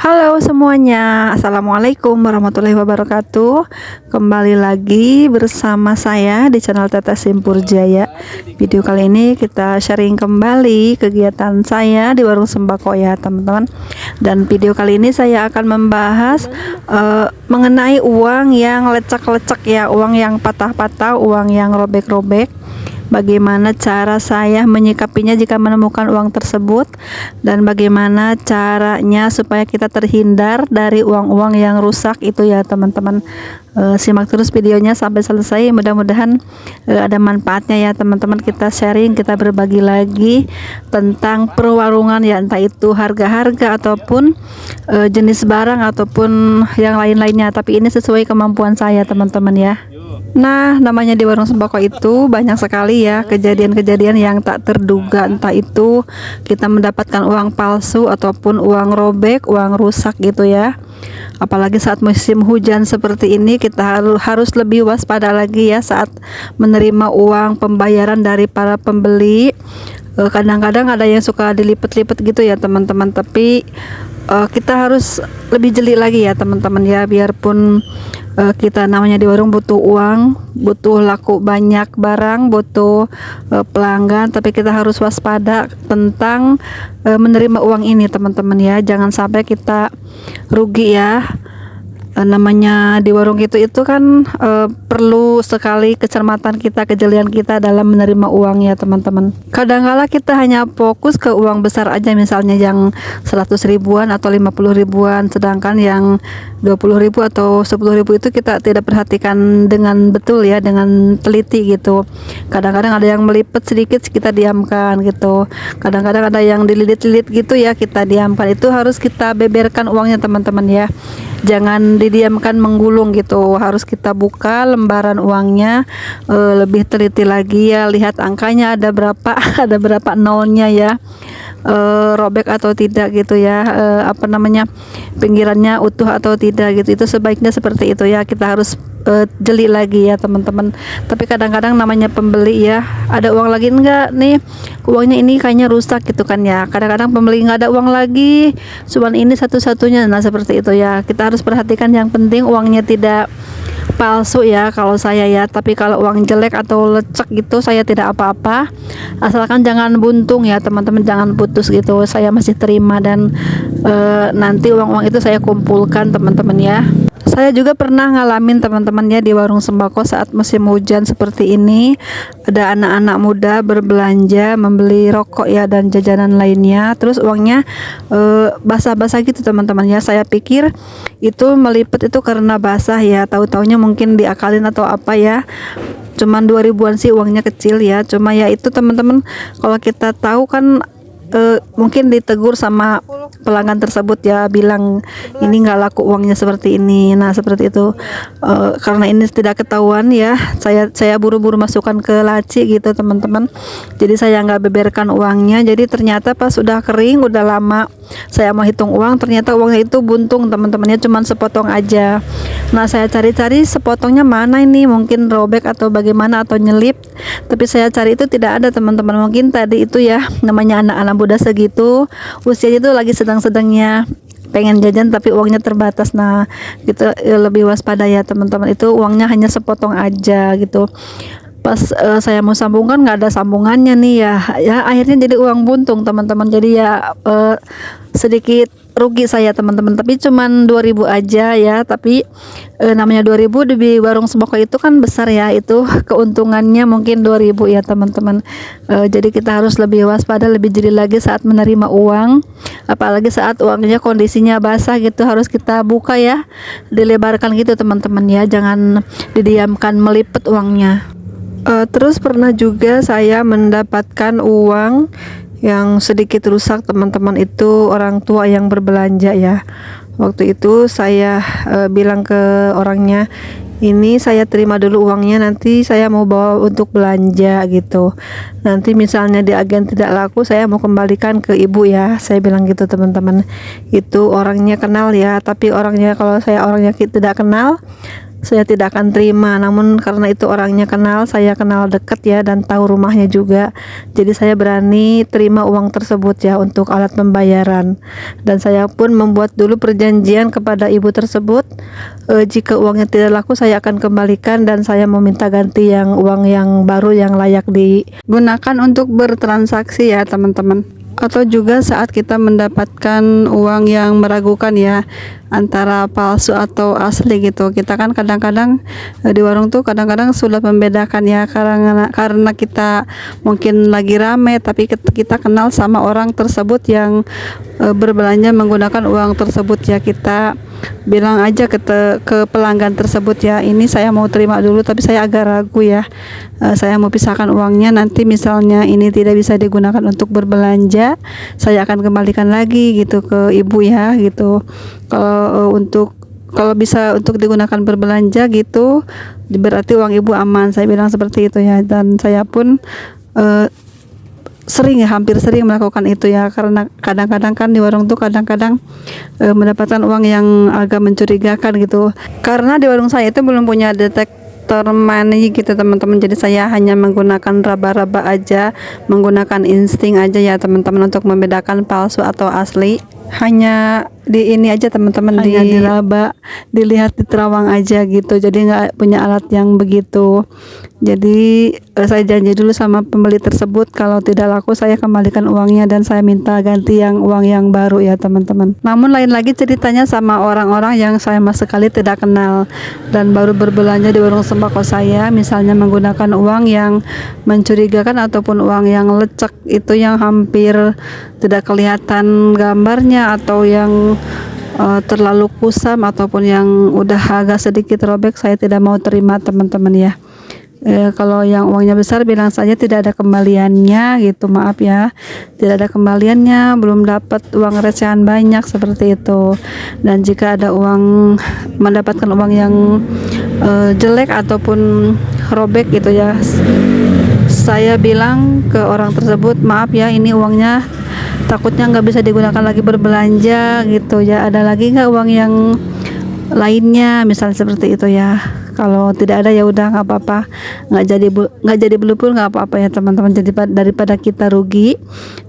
Halo semuanya, Assalamualaikum warahmatullahi wabarakatuh. Kembali lagi bersama saya di channel Teteh Simpur Jaya. Video kali ini kita sharing kembali kegiatan saya di warung sembako ya teman-teman. Dan video kali ini saya akan membahas mengenai uang yang lecek-lecek ya, uang yang patah-patah, uang yang robek-robek. Bagaimana cara saya menyikapinya jika menemukan uang tersebut, dan bagaimana caranya supaya kita terhindar dari uang-uang yang rusak itu ya teman-teman. Simak terus videonya sampai selesai, mudah-mudahan ada manfaatnya ya teman-teman. Kita sharing, kita berbagi lagi tentang perwarungan ya, entah itu harga-harga ataupun jenis barang ataupun yang lain-lainnya, tapi ini sesuai kemampuan saya teman-teman ya. Nah, namanya di warung sembako itu banyak sekali ya kejadian-kejadian yang tak terduga, entah itu kita mendapatkan uang palsu ataupun uang robek, uang rusak gitu ya. Apalagi saat musim hujan seperti ini, kita harus lebih waspada lagi ya saat menerima uang pembayaran dari para pembeli. Kadang-kadang ada yang suka dilipet-lipet gitu ya teman-teman, tapi kita harus lebih jeli lagi ya teman-teman ya, biarpun kita namanya di warung butuh uang, butuh laku banyak barang, butuh pelanggan, tapi kita harus waspada tentang menerima uang ini teman-teman ya. Jangan sampai kita rugi ya. Namanya di warung itu kan perlu sekali kecermatan kita, kejelian kita dalam menerima uang ya teman-teman. Kadang-kala kita hanya fokus ke uang besar aja, misalnya yang 100 ribuan atau 50 ribuan, sedangkan yang 20 ribu atau 10 ribu itu kita tidak perhatikan dengan betul ya, dengan teliti gitu. Kadang-kadang ada yang melipet sedikit, kita diamkan gitu. Kadang-kadang ada yang dililit-lilit gitu ya, kita diamkan. Itu harus kita beberkan uangnya teman-teman ya, jangan didiamkan menggulung gitu. Harus kita buka lembaran uangnya, lebih teliti lagi ya, lihat angkanya ada berapa ada berapa nolnya ya, robek atau tidak gitu ya, pinggirannya utuh atau tidak gitu. Itu sebaiknya seperti itu ya, kita harus jeli lagi ya teman-teman. Tapi kadang-kadang namanya pembeli ya, ada uang lagi enggak nih, uangnya ini kayaknya rusak gitu kan ya. Kadang-kadang pembeli nggak ada uang lagi, cuman ini satu-satunya. Nah seperti itu ya, kita harus perhatikan, yang penting uangnya tidak palsu ya kalau saya ya. Tapi kalau uang jelek atau lecek gitu saya tidak apa-apa, asalkan jangan buntung ya teman-teman, jangan putus gitu, saya masih terima. Dan nanti uang-uang itu saya kumpulkan teman-teman ya. Saya juga pernah ngalamin teman-teman ya, di warung sembako saat musim hujan seperti ini, ada anak-anak muda berbelanja membeli rokok ya dan jajanan lainnya, terus uangnya basah-basah gitu teman-teman ya. Saya pikir itu melipet itu karena basah ya, tahu-taunya mungkin diakalin atau apa ya. Cuman 2 ribuan sih, uangnya kecil ya. Cuma ya itu teman-teman, kalau kita tahu kan mungkin ditegur sama pelanggan tersebut ya, bilang ini nggak laku uangnya seperti ini. Nah seperti itu, karena ini tidak ketahuan ya, saya buru-buru masukkan ke laci gitu teman-teman. Jadi saya nggak beberkan uangnya. Jadi ternyata pas udah kering, udah lama saya mau hitung uang, ternyata uangnya itu buntung teman-temannya, cuman sepotong aja. Nah saya cari-cari sepotongnya mana ini, mungkin robek atau bagaimana atau nyelip, tapi saya cari itu tidak ada teman-teman. Mungkin tadi itu ya, namanya anak-anak muda segitu usianya itu lagi sedang-sedangnya pengen jajan tapi uangnya terbatas. Nah gitu, lebih waspada ya teman-teman, itu uangnya hanya sepotong aja gitu. Pas saya mau sambungkan nggak ada sambungannya nih ya, akhirnya jadi uang buntung teman-teman. Jadi ya sedikit rugi saya teman-teman, tapi cuman 2000 aja ya. Tapi namanya 2000 di warung sembako itu kan besar ya, itu keuntungannya mungkin 2000 ya teman-teman. Jadi kita harus lebih waspada, lebih jeli lagi saat menerima uang, apalagi saat uangnya kondisinya basah gitu, harus kita buka ya, dilebarkan gitu teman-teman ya, jangan didiamkan melipet uangnya. Terus pernah juga saya mendapatkan uang yang sedikit rusak teman-teman, itu orang tua yang berbelanja ya. Waktu itu saya bilang ke orangnya, ini saya terima dulu uangnya, nanti saya mau bawa untuk belanja gitu. Nanti misalnya di agen tidak laku, saya mau kembalikan ke ibu ya, saya bilang gitu teman-teman. Itu orangnya kenal ya, tapi orangnya, kalau saya orangnya tidak kenal, saya tidak akan terima. Namun karena itu orangnya kenal, saya kenal dekat ya, dan tahu rumahnya juga, jadi saya berani terima uang tersebut ya untuk alat pembayaran. Dan saya pun membuat dulu perjanjian kepada ibu tersebut, jika uangnya tidak laku saya akan kembalikan, dan saya meminta ganti uang yang baru yang layak digunakan untuk bertransaksi ya teman-teman. Atau juga saat kita mendapatkan uang yang meragukan ya, antara palsu atau asli gitu, kita kan kadang-kadang di warung tuh kadang-kadang sulit membedakan ya, karena kita mungkin lagi rame, tapi kita kenal sama orang tersebut yang berbelanja menggunakan uang tersebut ya. Kita bilang aja ke pelanggan tersebut ya, ini saya mau terima dulu tapi saya agak ragu ya, saya mau pisahkan uangnya, nanti misalnya ini tidak bisa digunakan untuk berbelanja, saya akan kembalikan lagi gitu ke ibu ya gitu. Kalau bisa untuk digunakan berbelanja gitu, berarti uang ibu aman, saya bilang seperti itu ya. Dan saya pun hampir sering melakukan itu ya, karena kadang-kadang kan di warung tuh kadang-kadang mendapatkan uang yang agak mencurigakan gitu. Karena di warung saya itu belum punya detektor money gitu teman-teman, jadi saya hanya menggunakan raba-raba aja, menggunakan insting aja ya teman-teman untuk membedakan palsu atau asli. Hanya di ini aja teman-teman, diraba, dilihat di terawang aja gitu, jadi nggak punya alat yang begitu. Jadi saya janji dulu sama pembeli tersebut, kalau tidak laku saya kembalikan uangnya dan saya minta ganti uang yang baru ya teman-teman. Namun lain lagi ceritanya sama orang-orang yang saya sama sekali tidak kenal dan baru berbelanja di warung sembako saya, misalnya menggunakan uang yang mencurigakan ataupun uang yang lecek, itu yang hampir tidak kelihatan gambarnya, atau yang terlalu kusam, ataupun yang udah agak sedikit robek, saya tidak mau terima teman-teman ya. Kalau yang uangnya besar bilang saja tidak ada kembaliannya gitu, maaf ya, tidak ada kembaliannya, belum dapat uang recehan banyak seperti itu. Dan jika ada mendapatkan uang yang jelek ataupun robek gitu ya, saya bilang ke orang tersebut, maaf ya, ini uangnya takutnya nggak bisa digunakan lagi berbelanja gitu ya, ada lagi nggak uang yang lainnya, misalnya seperti itu ya. Kalau tidak ada ya udah nggak apa-apa, nggak jadi beli pun nggak apa-apa ya teman-teman. Jadi daripada kita rugi,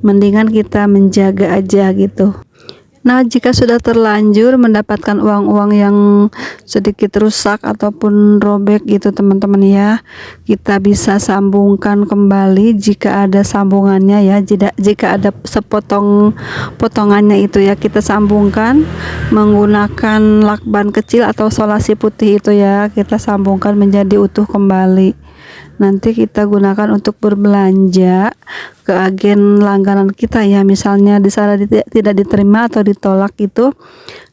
mendingan kita menjaga aja gitu. Nah, jika sudah terlanjur mendapatkan uang-uang yang sedikit rusak ataupun robek gitu teman-teman ya, kita bisa sambungkan kembali jika ada sambungannya ya. Jika ada potongannya itu ya, kita sambungkan menggunakan lakban kecil atau solasi putih itu ya, kita sambungkan menjadi utuh kembali. Nanti kita gunakan untuk berbelanja ke agen langganan kita ya. Misalnya di sana tidak diterima atau ditolak itu,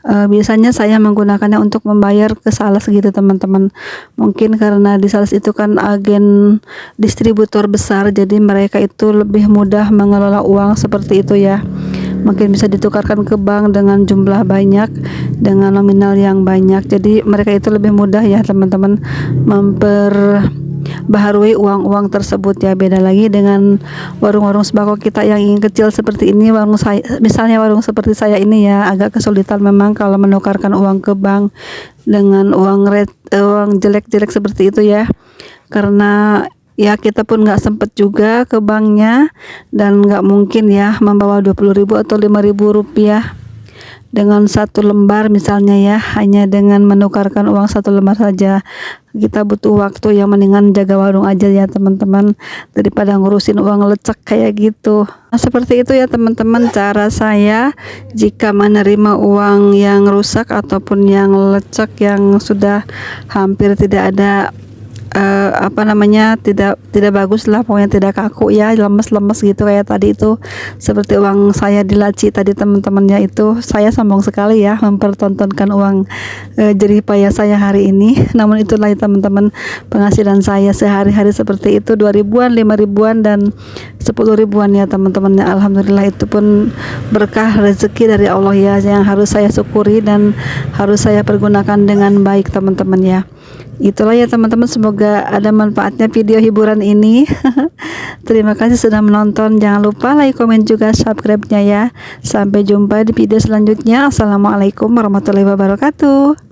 biasanya saya menggunakannya untuk membayar ke sales gitu teman-teman. Mungkin karena di sales itu kan agen distributor besar, jadi mereka itu lebih mudah mengelola uang seperti itu ya. Mungkin bisa ditukarkan ke bank dengan jumlah banyak, dengan nominal yang banyak, jadi mereka itu lebih mudah ya teman-teman memperbaharui uang-uang tersebut ya. Beda lagi dengan warung-warung sembako kita yang ingin kecil seperti ini, misalnya warung seperti saya ini ya, agak kesulitan memang kalau menukarkan uang ke bank dengan uang jelek-jelek seperti itu ya, karena ya kita pun nggak sempet juga ke banknya, dan nggak mungkin ya membawa 20.000 atau 5.000 rupiah dengan satu lembar misalnya ya. Hanya dengan menukarkan uang satu lembar saja kita butuh waktu, yang mendingan jaga warung aja ya teman-teman, daripada ngurusin uang lecek kayak gitu. Nah, seperti itu ya teman-teman cara saya jika menerima uang yang rusak ataupun yang lecek, yang sudah hampir tidak ada tidak bagus lah, pokoknya tidak kaku ya, lemes-lemes gitu kayak tadi itu, seperti uang saya di laci tadi teman-temannya itu. Saya sombong sekali ya mempertontonkan uang jerih payah saya hari ini. Namun itulah ya teman-teman, penghasilan saya sehari-hari seperti itu, 2.000-an, 5.000-an, dan 10.000-an ya teman-teman. Alhamdulillah, itu pun berkah rezeki dari Allah ya, yang harus saya syukuri dan harus saya pergunakan dengan baik teman-teman ya. Itulah ya teman-teman, semoga ada manfaatnya video hiburan ini. Terima kasih sudah menonton, jangan lupa like, komen, juga subscribe-nya ya. Sampai jumpa di video selanjutnya. Assalamualaikum warahmatullahi wabarakatuh.